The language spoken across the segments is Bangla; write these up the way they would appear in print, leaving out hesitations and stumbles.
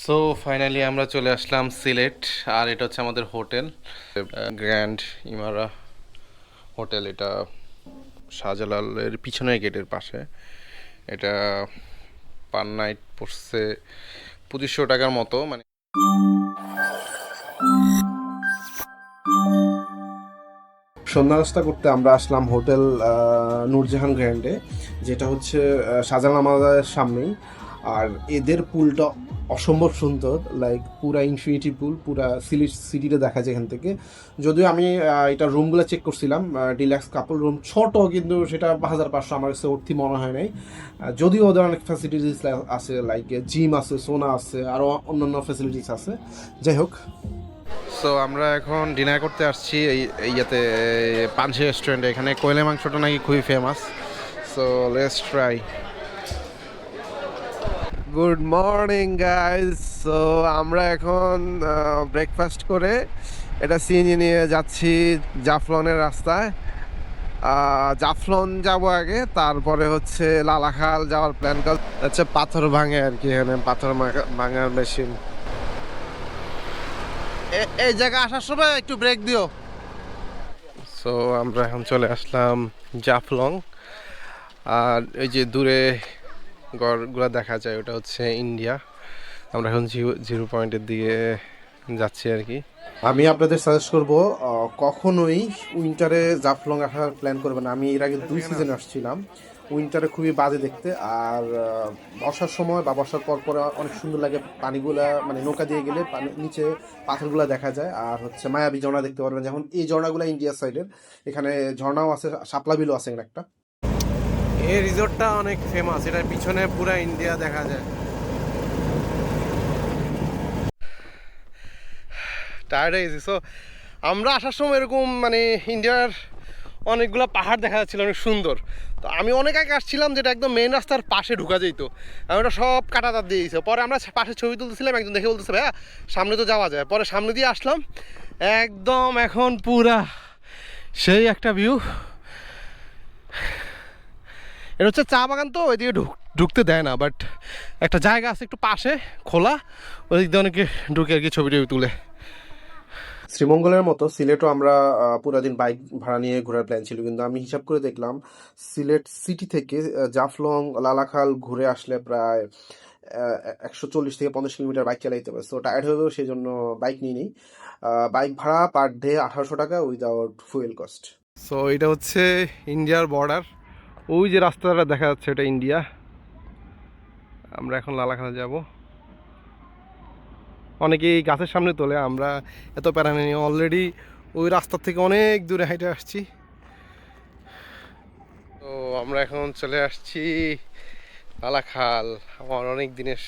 সো ফাইনালি আমরা চলে আসলাম সিলেট। আর এটা হচ্ছে আমাদের হোটেল, গ্র্যান্ড ইমারা হোটেল। এটা শাহজালালের পিছনের গেটের পাশে। এটা পার নাইট পড়ছে 2500 টাকার মতো। মানে সন্ধ্যা নাস্তা করতে আমরা আসলাম হোটেল নূরজাহান গ্র্যান্ডে, যেটা হচ্ছে শাহজালাল আমাদের সামনেই। আর এদের পুলটা অসম্ভব সুন্দর, লাইক পুরা ইনফিনিটি পুল, পুরা সিলেট সিটিটা দেখা যায় এখান থেকে। যদিও আমি এটা রুমগুলো চেক করছিলাম, ডিলাক্স কাপল রুম ছোট, কিন্তু সেটা 1500 আমার কাছে অর্থি মনে হয় নাই। যদিও ওদের অনেক ফ্যাসিলিটিস আছে, লাইক জিম আছে, সোনা আছে, আরও অন্যান্য ফ্যাসিলিটিস আছে। যাই হোক, সো আমরা এখন ডিনার করতে আসছি এই ইয়াতে, পানসি রেস্টুরেন্টে। এখানে কোয়েলে মাংসটা নাকি খুবই famous. So let's try. Good morning guys. So আমরা এখন ব্রেকফাস্ট করে এটা সিএনজি নিয়ে যাচ্ছি জাফলনের রাস্তায়। জাফলন যাব আগে, তারপরে হচ্ছে লালাখাল যাওয়ার প্ল্যান হচ্ছে। পাথর ভাঙে আর কি, এখানে পাথর ভাঙার মেশিন। এই জায়গা আসার সময় একটু ব্রেক দিও। সো আমরা এখন চলে আসলাম জাফলং। আর এই যে দূরে গড়গুলো দেখা যায়, ওটা হচ্ছে ইন্ডিয়া। আমরা এখন জিরো পয়েন্টের দিকে যাচ্ছি আর কি। আমি আপনাদের সাজেস্ট করবো কখনোই উইন্টারে জাফলং আসার প্ল্যান করবেন। আমি এর আগে 2 সিজন আসছিলাম, উইন্টারে খুবই বাজে দেখতে। আর বর্ষার সময় বা বর্ষার পর পরে অনেক সুন্দর লাগে, পানিগুলা মানে নৌকা দিয়ে গেলে পানি নিচে পাথরগুলা দেখা যায়। আর হচ্ছে মায়াবী ঝর্ণা দেখতে পারবেন, যেমন এই ঝর্ণাগুলো ইন্ডিয়া সাইডের। এখানে ঝর্ণাও আছে, শাপলা বিলও আছে এখানে একটা। এই রিসোর্টটা অনেক ফেমাস, এটার পিছনে পুরা ইন্ডিয়া দেখা যায়। টায়ার্ড হয়ে গেছি। সো আমরা আসার সময় এরকম মানে ইন্ডিয়ার অনেকগুলো পাহাড় দেখা যাচ্ছিল, অনেক সুন্দর। তো আমি অনেক আগে আসছিলাম, যেটা একদম মেন রাস্তার পাশে ঢুকা যেত। আমি ওটা সব কাটাতার দিয়ে দিয়েছে। পরে আমরা পাশে ছবি তুলতেছিলাম, একজন দেখে বলতেছে ভাইয়া সামনে তো যাওয়া যায়। পরে সামনে দিয়ে আসলাম, একদম এখন পুরা সেই একটা ভিউ। এটা হচ্ছে চা বাগান, তো ওইদিকে ঢুকতে দেয় না, বাট একটা জায়গা আছে একটু পাশে খোলা, ওই দিক দিয়ে অনেকে ঢুকে আর কি ছবি টবি তুলে। শ্রীমঙ্গলের মতো সিলেটও আমরা পুরো দিন বাইক ভাড়া নিয়ে ঘোরার প্ল্যান ছিল, কিন্তু আমি হিসাব করে দেখলাম সিলেট সিটি থেকে জাফলং লালাখাল ঘুরে আসলে প্রায় 140 থেকে 50 কিলোমিটার বাইক চালাইতে হবে। সো টায়ার্ড হয়েও সেই জন্য বাইক নিয়ে নিই। বাইক ভাড়া পার ডে 1800 টাকা উইদাউট ফুয়েল কস্ট। সো এটা হচ্ছে ইন্ডিয়ার বর্ডার। ওই যে রাস্তাটা দেখা যাচ্ছে, এটা ইন্ডিয়া। আমরা এখন লালাখাল যাব। অনেকেই গাছের সামনে তোলে, আমরা এত প্যারা নিয়ে অলরেডি ওই রাস্তার থেকে অনেক দূরে হেঁটে আসছি। তো আমরা এখন চলে আসছি লালাখাল। আমার অনেক দিনের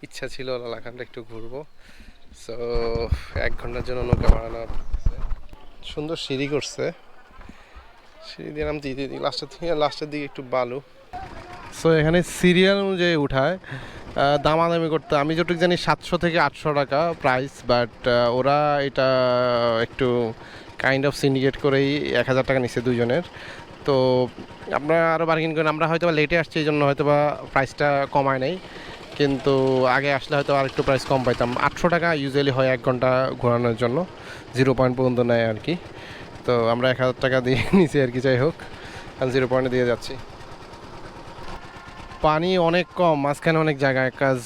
ইচ্ছা ছিল লালাখালটা একটু ঘুরবো। সো 1 ঘন্টার জন্য নৌকা বাড়ানো হচ্ছে। সুন্দর সিঁড়ি করছে, সিঁড়ি দিয়ে নামতে লাস্টের দিকে একটু বালু। সো এখানে সিরিয়াল অনুযায়ী উঠায়, দামাদামি করতে। আমি যতটুকু জানি 700 থেকে 800 টাকা প্রাইস, বাট ওরা এটা একটু কাইন্ড অফ সিন্ডিকেট করেই 1000 টাকা নিচ্ছে দুজনের। তো আপনারা আরও বার্গেন করেন। আমরা হয়তো বা লেটে আসছি, এই জন্য হয়তো বা প্রাইসটা কমায় নাই, কিন্তু আগে আসলে হয়তো আর একটু প্রাইস কম পাইতাম। 800 টাকা ইউজুয়ালি হয় 1 ঘন্টা ঘোরানোর জন্য, জিরো পয়েন্ট পর্যন্ত নেয় আর কি। তো আমরা 1000 টাকা দিয়ে নিছি আর কি। যাই হোক, আমি জিরো পয়েন্টে দিয়ে যাচ্ছি। পানি অনেক কম, মাঝখানে অনেক জায়গায় কাজ।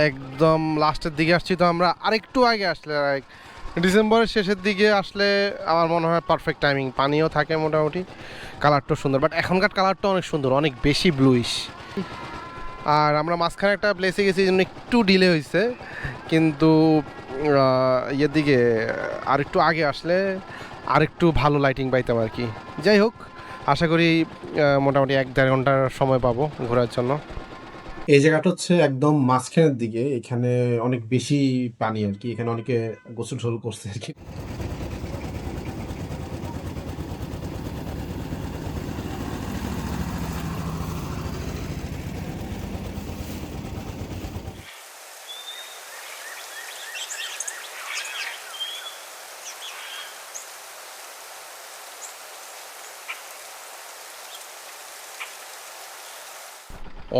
একদম লাস্টের দিকে আসছি, তো আমরা আরেকটু আগে আসলে লাইক ডিসেম্বরের শেষের দিকে আসলে আমার মনে হয় পারফেক্ট টাইমিং। পানিও থাকে মোটামুটি, কালারটাও সুন্দর, বাট এখনকার কালারটা অনেক সুন্দর, অনেক বেশি ব্লুইশ। আর আমরা মাঝখানে একটা প্লেসে গেছি, এই জন্য একটু ডিলে হয়েছে। কিন্তু ইয়ের দিকে আরেকটু আগে আসলে আরেকটু ভালো লাইটিং পাইতাম আর কি। যাই হোক, আশা করি মোটামুটি 1-1.5 ঘন্টার সময় পাবো ঘোরার জন্য। এই জায়গাটা হচ্ছে একদম মাঝখানের দিকে, এখানে অনেক বেশি পানি আর কি, এখানে অনেকে গোসল টোসল করছে আর কি।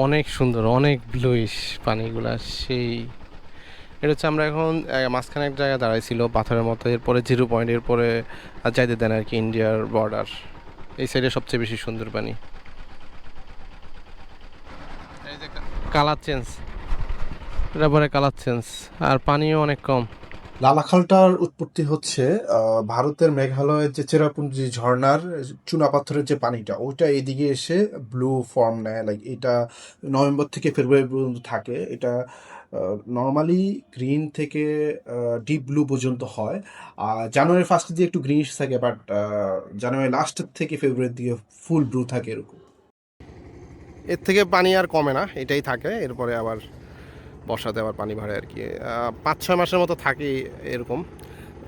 অনেক সুন্দর, অনেক ব্লুইশ পানিগুলা, সেই এটা হচ্ছে আমরা এখন মাঝখানে এক জায়গায় দাঁড়াইছিল পাথরের মতো, এরপরে 0 পয়েন্ট, এরপরে আর যাইতে দেন আর কি ইন্ডিয়ার বর্ডার। এই সাইডে সবচেয়ে বেশি সুন্দর পানি, কালার চেঞ্জ, এটা পরে কালার চেঞ্জ, আর পানিও অনেক কম। লালাখালটার উৎপত্তি হচ্ছে ভারতের মেঘালয়ের যে চেরাপুঞ্জি ঝর্ণার চুনাপাথরের যে পানিটা, ওইটা এইদিকে এসে ব্লু ফর্ম নেয়। লাইক এটা নভেম্বর থেকে ফেব্রুয়ারি পর্যন্ত থাকে। এটা নর্মালি গ্রিন থেকে ডিপ ব্লু পর্যন্ত হয়। আর জানুয়ারি ফার্স্টের দিকে একটু গ্রিনিশ থাকে, বাট জানুয়ারি লাস্টের থেকে ফেব্রুয়ারির দিকে ফুল ব্লু থাকে এরকম। এর থেকে পানি আর কমে না, এটাই থাকে, এরপরে আবার বর্ষাতে আবার পানি বাড়ে আর কি। 5-6 মাসের মতো থাকে এরকম।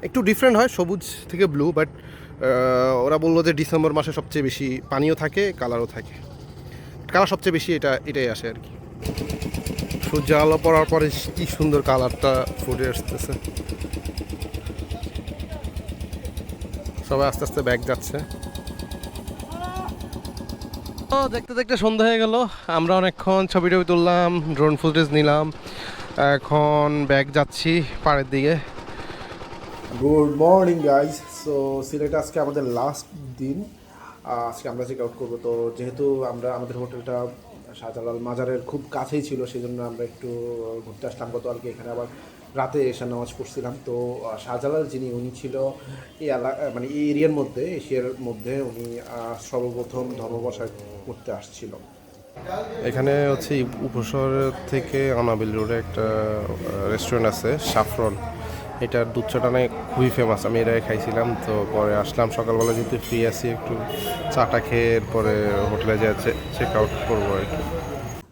একটু ডিফারেন্ট হয় সবুজ থেকে ব্লু, বাট ওরা বললো যে ডিসেম্বর মাসে সবচেয়ে বেশি পানিও থাকে, কালারও থাকে। কালার সবচেয়ে বেশি এটাই আসে আর কি। সূর্য আলো পড়ার পরে কি সুন্দর কালারটা ফুটে আসতেছে। সবাই আস্তে আস্তে ব্যাগ যাচ্ছে। তো দেখতে দেখতে সন্ধ্যা হয়ে গেল, আমরা অনেকক্ষণ ছবি টবি তুললাম, ড্রোন ফুটেজ নিলাম, এখন ব্যাগ যাচ্ছি পাড়ের দিকে। Good morning guys. সো সিলেটে আজকে আমাদের লাস্ট দিন। আজকে আমরা চেক আউট করবো। তো যেহেতু আমাদের হোটেলটা শাহজালাল মাজারের খুব কাছেই ছিল, সেই জন্য আমরা একটু ঘুরতে আসলাম গতকালকে। এখানে আবার রাতে এশার নামাজ পড়ছিলাম। তো শাহজালাল উনি ছিল এই মানে এই এরিয়ার মধ্যে, এশিয়ার মধ্যে উনি সর্বপ্রথম ধর্মপ্রসার করতে আসছিল। এখানে হচ্ছে উপশহর থেকে আনাবিল রোডে একটা রেস্টুরেন্ট আছে সাফরন, এটার দুধ চাটা নাকি খুবই ফেমাস। আমি এটাই খাইছিলাম। তো পরে আসলাম সকালবেলা, যেহেতু ফ্রি আছি, একটু চাটা খেয়ে এরপরে হোটেলে যেয়ে চেক আউট করবো আর কি।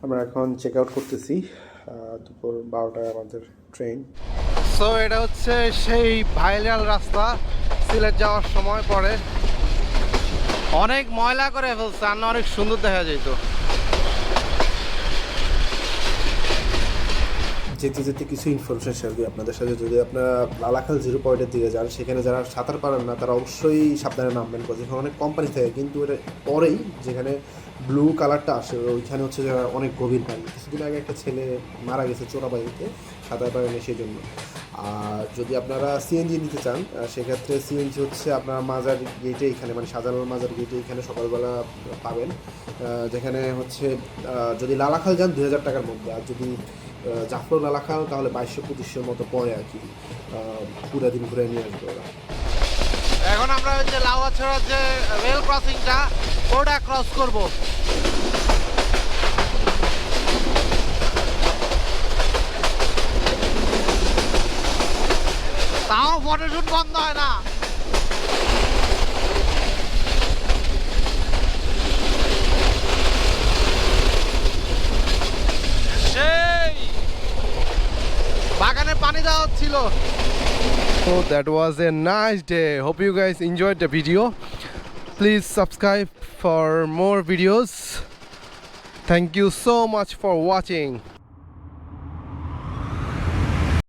আমরা এখন চেক আউট করতেছি, দুপুর 12টায় আমাদের ট্রেন। সো এটা হচ্ছে সেই ভাইরাল রাস্তা সিলেট যাওয়ার সময় পরে। অনেক ময়লা করে ফেলছে, আর না অনেক সুন্দর দেখা যেত। যেতে যেতে কিছু ইনফরমেশন শেয়ার করি আপনাদের সাথে। যদি আপনারা লালাখাল 0 পয়েন্টের দিকে যান, সেখানে যারা সাঁতার পারেন না তারা অবশ্যই সাবধানে নামবেন, কারণ এখানে অনেক কোম্পানি থাকে। কিন্তু এটা পরেই যেখানে ব্লু কালারটা আসে, ওইখানে হচ্ছে যারা অনেক গভীর পানি। কিছুদিন আগে একটা ছেলে মারা গেছে চোরাবাড়িতে, সাঁতার পারেনি সেই জন্য। আর যদি আপনারা সিএনজি নিতে চান, সেক্ষেত্রে সিএনজি হচ্ছে আপনার মাজার গেটে, এখানে মানে শাহজালাল মাজার গেটে এখানে সকালবেলা পাবেন। যেখানে হচ্ছে যদি লালাখাল যান 2000 টাকার মধ্যে, আর যদি জাফর লালাখাল তাহলে 2200-2500 মতো পড়ে আর কি। পুরা দিন ঘুরে নিয়ে আসবে ওরা। এখন আমরা হচ্ছে লাউয়াছড়ার যে রেল ক্রসিংটা, ওটা ক্রস করব। তাও ফটোশুট বন্ধ হয় না। সেই বাগানে পানি দেওয়া হচ্ছিল। So that was a nice day. Hope you guys enjoyed the video. Please subscribe for more videos. Thank you so much for watching.